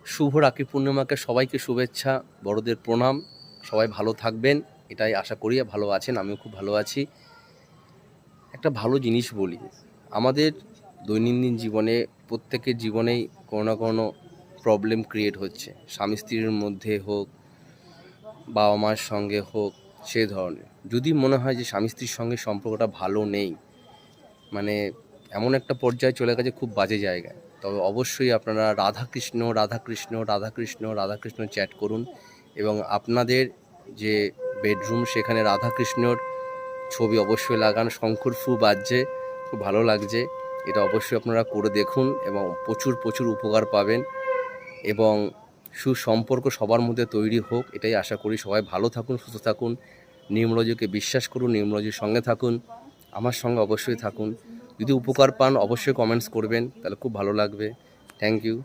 শুভ রাখি পূর্ণিমাকে সবাইকে শুভেচ্ছা, বড়দের প্রণাম। সবাই ভালো থাকবেন, এটাই আশা করি। ভালো আছেন, আমিও খুব ভালো আছি। একটা ভালো জিনিস বলি, আমাদের দৈনন্দিন জীবনে প্রত্যেকের জীবনেই কোনো না কোনো প্রবলেম ক্রিয়েট হচ্ছে, স্বামী স্ত্রীর মধ্যে হোক, বাবা মায়ের সঙ্গে হোক, সে ধরনের। যদি মনে হয় যে স্বামী স্ত্রীর সঙ্গে সম্পর্কটা ভালো নেই, মানে এমন একটা পর্যায়ে চলে গেছে, খুব বাজে জায়গায়, তবে অবশ্যই আপনারা রাধাকৃষ্ণ রাধাকৃষ্ণ রাধাকৃষ্ণ রাধাকৃষ্ণ চ্যাট করুন এবং আপনাদের যে বেডরুম সেখানে রাধাকৃষ্ণর ছবি অবশ্যই লাগান। শঙ্খর ফু বাজছে, খুব ভালো লাগছে। এটা অবশ্যই আপনারা করে দেখুন এবং প্রচুর প্রচুর উপকার পাবেন এবং সুসম্পর্ক সবার মধ্যে তৈরি হোক, এটাই আশা করি। সবাই ভালো থাকুন, সুস্থ থাকুন, নিউমোলজিকে বিশ্বাস করুন, নিউমোলজির সঙ্গে থাকুন, আমার সঙ্গে অবশ্যই থাকুন। যদি উপকার পান অবশ্যই কমেন্টস করবেন, তাহলে খুব ভালো লাগবে। Thank you.